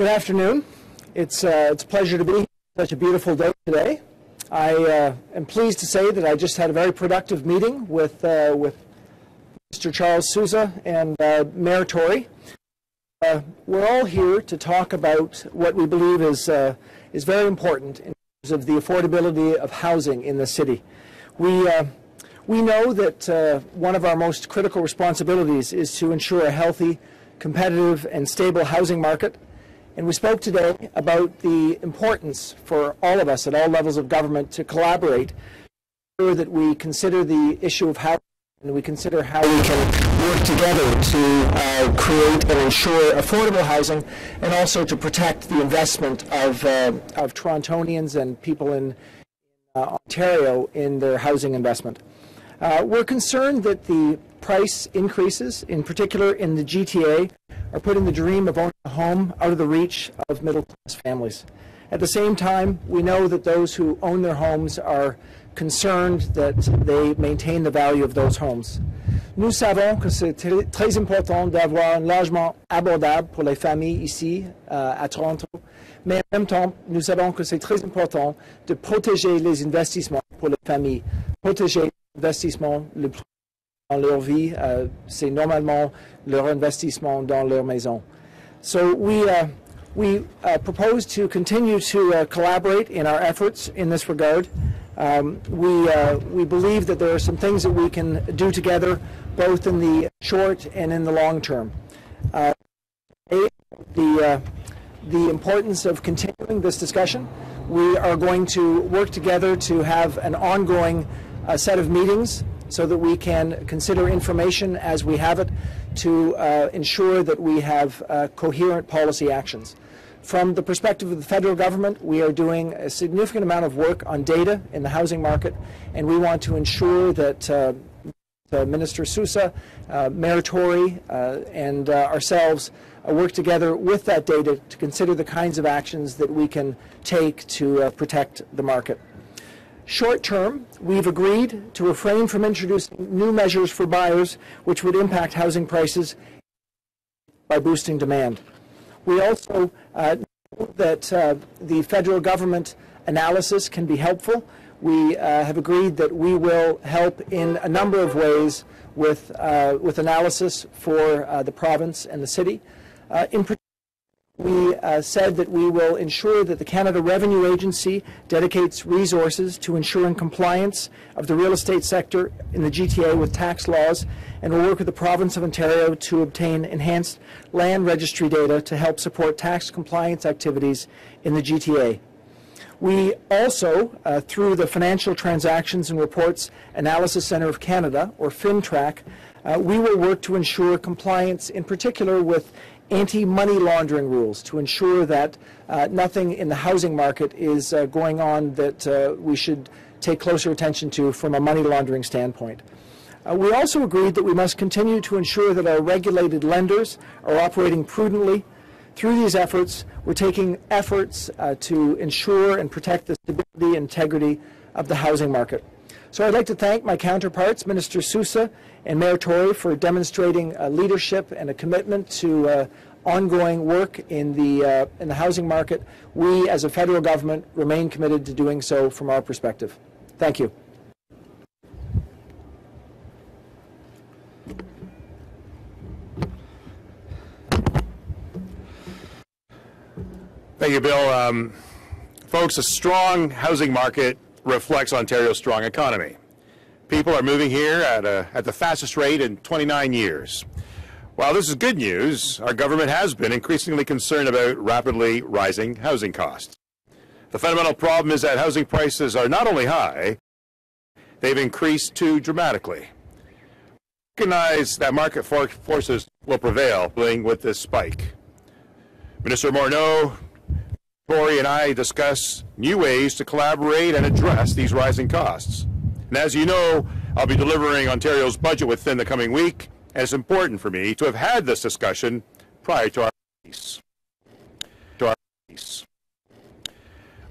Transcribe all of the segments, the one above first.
Good afternoon. It's a pleasure to be here. Such a beautiful day today. I am pleased to say that I just had a very productive meeting with Mr. Charles Sousa and Mayor Tory. We're all here to talk about what we believe is very important in terms of the affordability of housing in the city. We know that one of our most critical responsibilities is to ensure a healthy, competitive, and stable housing market. And we spoke today about the importance for all of us at all levels of government to collaborate, so that we consider the issue of housing and we consider how we can work together to create and ensure affordable housing, and also to protect the investment of Torontonians and people in Ontario in their housing investment. We're concerned that the price increases, in particular in the GTA, are putting the dream of owning a home out of the reach of middle-class families. At the same time, we know that those who own their homes are concerned that they maintain the value of those homes. Nous savons que c'est très important d'avoir un logement abordable pour les familles ici à Toronto, mais en même temps, nous savons que c'est très important de protéger les investissements pour les familles. Protéger les investissements le plus dans leur vie, c'est normalement leur investissement dans leur maison. So we propose to continue to collaborate in our efforts in this regard. We believe that there are some things that we can do together, both in the short and in the long term. The importance of continuing this discussion. We are going to work together to have an ongoing set of meetings so that we can consider information as we have it to ensure that we have coherent policy actions. From the perspective of the federal government, we are doing a significant amount of work on data in the housing market, and we want to ensure that Minister Sousa, Mayor Tory, and ourselves work together with that data to consider the kinds of actions that we can take to protect the market. Short term, we've agreed to refrain from introducing new measures for buyers which would impact housing prices by boosting demand. We also know that the federal government analysis can be helpful. We have agreed that we will help in a number of ways with analysis for the province and the city. In particular, we said that we will ensure that the Canada Revenue Agency dedicates resources to ensuring compliance of the real estate sector in the GTA with tax laws, and will work with the province of Ontario to obtain enhanced land registry data to help support tax compliance activities in the GTA. We also, through the Financial Transactions and Reports Analysis Centre of Canada, or FINTRAC, we will work to ensure compliance, in particular with anti-money laundering rules, to ensure that nothing in the housing market is going on that we should take closer attention to from a money laundering standpoint. We also agreed that we must continue to ensure that our regulated lenders are operating prudently. Through these efforts, we're taking efforts to ensure and protect the stability and integrity of the housing market. So I'd like to thank my counterparts, Minister Sousa and Mayor Tory, for demonstrating leadership and a commitment to ongoing work in the housing market. We, as a federal government, remain committed to doing so from our perspective. Thank you. Thank you, Bill. Folks, a strong housing market reflects Ontario's strong economy. People are moving here at the fastest rate in 29 years. While this is good news, our government has been increasingly concerned about rapidly rising housing costs. The fundamental problem is that housing prices are not only high, they've increased too dramatically. We recognize that market forces will prevail with this spike. Minister Morneau, Tory, and I discuss new ways to collaborate and address these rising costs. And as you know, I'll be delivering Ontario's budget within the coming week, and it's important for me to have had this discussion prior to our release.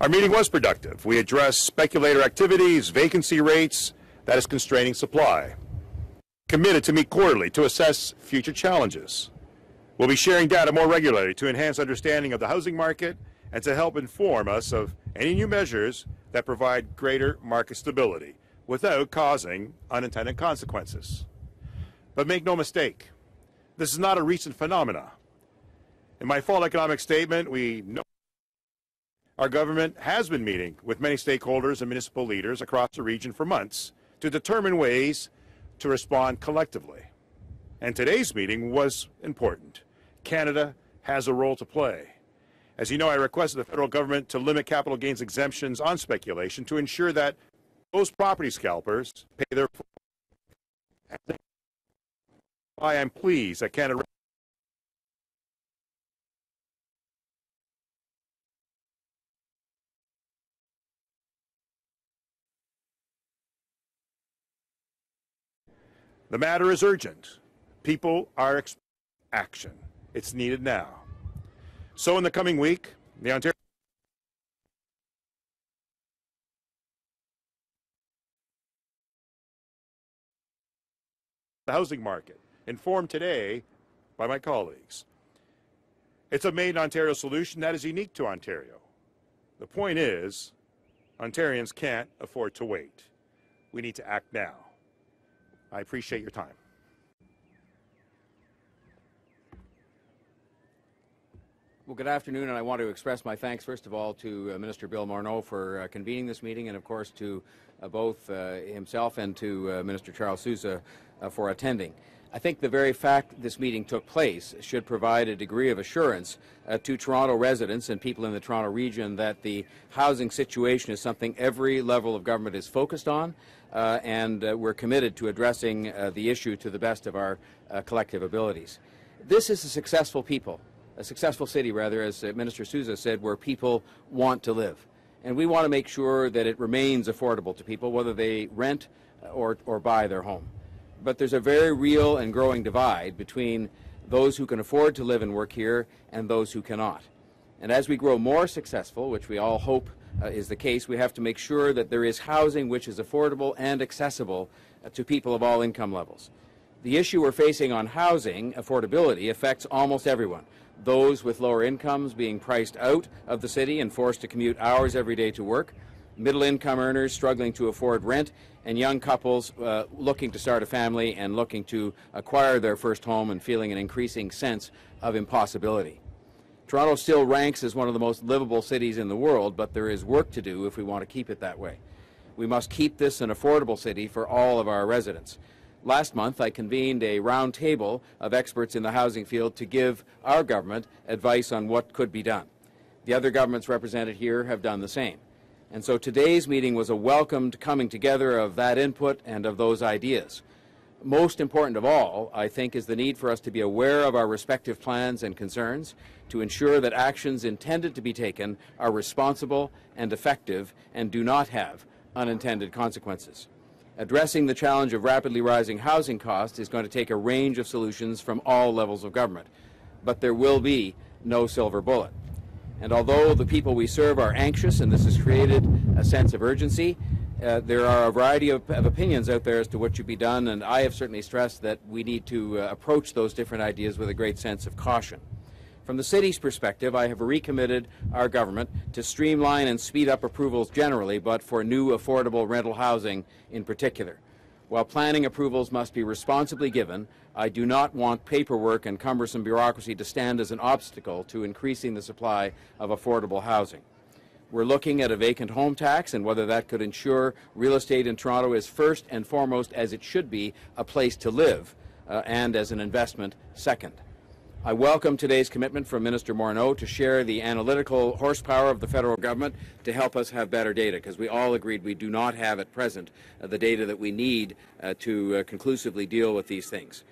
Our meeting was productive. We addressed speculator activities, vacancy rates that is constraining supply. Committed to meet quarterly to assess future challenges. We'll be sharing data more regularly to enhance understanding of the housing market and to help inform us of any new measures that provide greater market stability without causing unintended consequences. But make no mistake, this is not a recent phenomenon. In my fall economic statement, we know our government has been meeting with many stakeholders and municipal leaders across the region for months to determine ways to respond collectively. And today's meeting was important. Canada has a role to play. As you know, I requested the federal government to limit capital gains exemptions on speculation to ensure that those property scalpers pay their full. Why I'm pleased that Canada the matter is urgent. People are expecting action. It's needed now. So in the coming week, the Ontario housing market, informed today by my colleagues. It's a made in Ontario solution that is unique to Ontario. The point is, Ontarians can't afford to wait. We need to act now. I appreciate your time. Well, good afternoon, and I want to express my thanks, first of all, to Minister Bill Morneau for convening this meeting, and of course to both himself and to Minister Charles Sousa for attending. I think the very fact this meeting took place should provide a degree of assurance to Toronto residents and people in the Toronto region that the housing situation is something every level of government is focused on, and we're committed to addressing the issue to the best of our collective abilities. This is a successful city, rather, as Minister Sousa said, where people want to live. And we want to make sure that it remains affordable to people, whether they rent or buy their home. But there's a very real and growing divide between those who can afford to live and work here and those who cannot. And as we grow more successful, which we all hope is the case, we have to make sure that there is housing which is affordable and accessible to people of all income levels. The issue we're facing on housing affordability affects almost everyone. Those with lower incomes being priced out of the city and forced to commute hours every day to work, middle-income earners struggling to afford rent, and young couples looking to start a family and looking to acquire their first home and feeling an increasing sense of impossibility. Toronto still ranks as one of the most livable cities in the world, but there is work to do if we want to keep it that way. We must keep this an affordable city for all of our residents. Last month, I convened a round table of experts in the housing field to give our government advice on what could be done. The other governments represented here have done the same. And so today's meeting was a welcomed coming together of that input and of those ideas. Most important of all, I think, is the need for us to be aware of our respective plans and concerns, to ensure that actions intended to be taken are responsible and effective and do not have unintended consequences. Addressing the challenge of rapidly rising housing costs is going to take a range of solutions from all levels of government, but there will be no silver bullet. And although the people we serve are anxious, and this has created a sense of urgency, there are a variety of opinions out there as to what should be done, and I have certainly stressed that we need to approach those different ideas with a great sense of caution. From the city's perspective, I have recommitted our government to streamline and speed up approvals generally, but for new affordable rental housing in particular. While planning approvals must be responsibly given, I do not want paperwork and cumbersome bureaucracy to stand as an obstacle to increasing the supply of affordable housing. We're looking at a vacant home tax and whether that could ensure real estate in Toronto is first and foremost, as it should be, a place to live, and as an investment second. I welcome today's commitment from Minister Morneau to share the analytical horsepower of the federal government to help us have better data, because we all agreed we do not have at present the data that we need to conclusively deal with these things.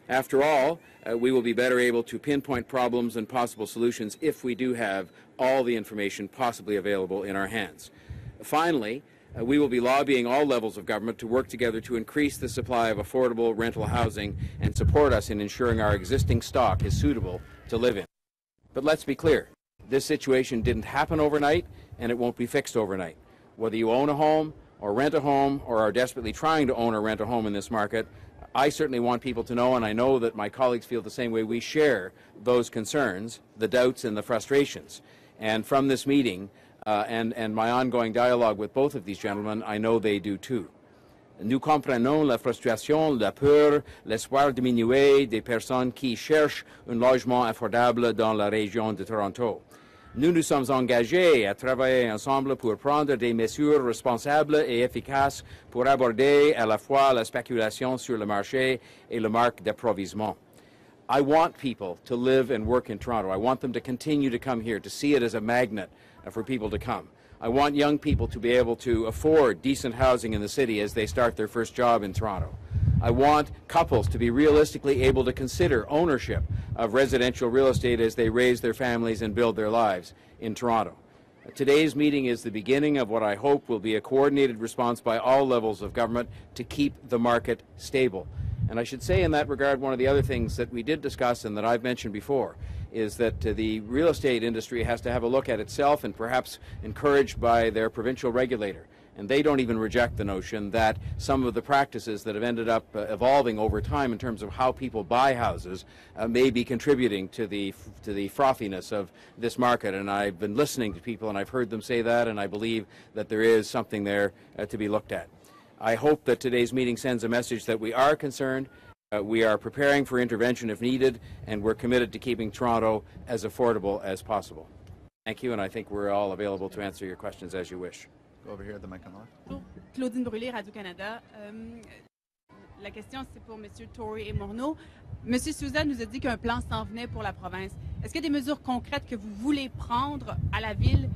After all, we will be better able to pinpoint problems and possible solutions if we do have all the information possibly available in our hands. Finally, we will be lobbying all levels of government to work together to increase the supply of affordable rental housing and support us in ensuring our existing stock is suitable to live in. But let's be clear, this situation didn't happen overnight and it won't be fixed overnight. Whether you own a home or rent a home or are desperately trying to own or rent a home in this market, I certainly want people to know, and I know that my colleagues feel the same way, we share those concerns, the doubts and the frustrations. And from this meeting and my ongoing dialogue with both of these gentlemen, I know they do too. Nous comprenons la frustration, la peur, l'espoir diminué des personnes qui cherchent un logement abordable dans la région de Toronto. Nous nous sommes engagés à travailler ensemble pour prendre des mesures responsables et efficaces pour aborder à la fois la spéculation sur le marché et le marque d'approvisionnement. I want people to live and work in Toronto. I want them to continue to come here, to see it as a magnet for people to come. I want young people to be able to afford decent housing in the city as they start their first job in Toronto. I want couples to be realistically able to consider ownership of residential real estate as they raise their families and build their lives in Toronto. Today's meeting is the beginning of what I hope will be a coordinated response by all levels of government to keep the market stable. And I should say in that regard, one of the other things that we did discuss and that I've mentioned before is that the real estate industry has to have a look at itself, and perhaps encouraged by their provincial regulator. And they don't even reject the notion that some of the practices that have ended up evolving over time in terms of how people buy houses may be contributing to the frothiness of this market. And I've been listening to people and I've heard them say that, and I believe that there is something there to be looked at. I hope that today's meeting sends a message that we are concerned, we are preparing for intervention if needed, and we're committed to keeping Toronto as affordable as possible. Thank you, and I think we're all available to answer your questions as you wish. Go over here at the mic on the left. Bonjour, Claudine Brûlé, Radio-Canada. La question, c'est pour M. Tory et Morneau. M. Sousa nous a dit qu'un plan s'en venait pour la province. Est-ce qu'il y a des mesures concrètes que vous voulez prendre à la Ville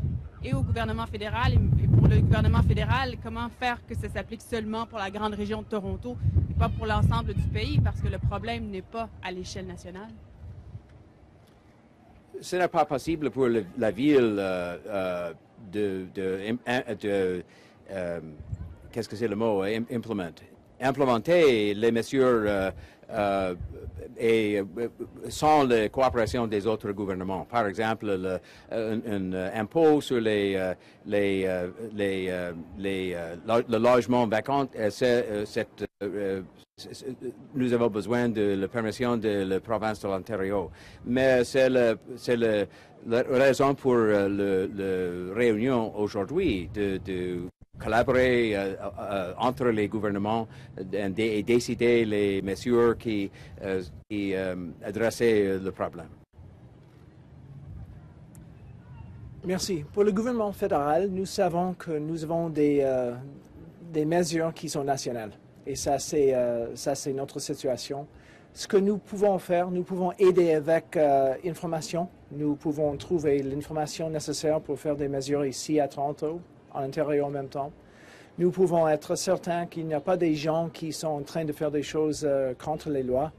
et au gouvernement fédéral? Et pour le gouvernement fédéral, comment faire que ça s'applique seulement pour la grande région de Toronto et pas pour l'ensemble du pays? Parce que le problème n'est pas à l'échelle nationale. Ce n'est pas possible pour la Ville qu'est-ce que c'est le mot, implémenter les mesures et sans la coopération des autres gouvernements. Par exemple, un impôt sur le logement vacant, nous avons besoin de la permission de la province de l'Ontario. Mais c'est la raison pour la réunion aujourd'hui de collaborer entre les gouvernements et décider les mesures qui adressaient le problème. Merci. Pour le gouvernement fédéral, nous savons que nous avons des mesures qui sont nationales. Et ça, c'est notre situation. Ce que nous pouvons faire, nous pouvons aider avec information. Nous pouvons trouver l'information nécessaire pour faire des mesures ici à Toronto, en Ontario en même temps. Nous pouvons être certains qu'il n'y a pas des gens qui sont en train de faire des choses contre les lois.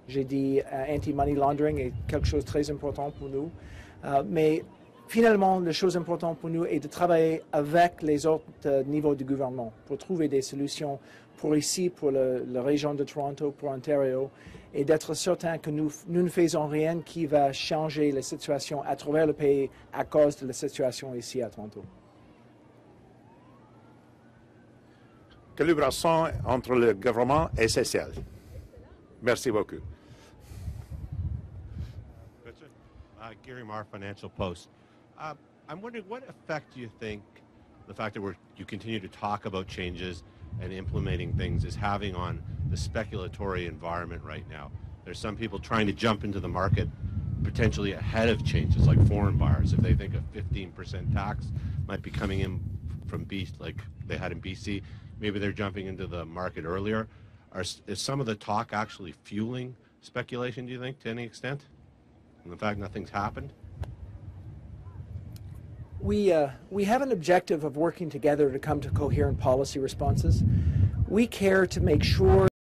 J'ai dit anti-money laundering est quelque chose de très important pour nous. Mais finalement, la chose importante pour nous est de travailler avec les autres niveaux du gouvernement pour trouver des solutions pour ici, pour la région de Toronto, pour Ontario, et d'être certain que nous ne faisons rien qui va changer la situation à travers le pays à cause de la situation ici à Toronto. Collaboration entre le gouvernement et social. Merci beaucoup. Gary Marr, Financial Post. I'm wondering, what effect do you think the fact that you continue to talk about changes and implementing things is having on the speculatory environment right now? There's some people trying to jump into the market potentially ahead of changes, like foreign buyers. If they think a 15% tax might be coming in from BC, like they had in BC, maybe they're jumping into the market earlier. Is some of the talk actually fueling speculation, do you think, to any extent? And the fact nothing's happened? We have an objective of working together to come to coherent policy responses. We care to make sure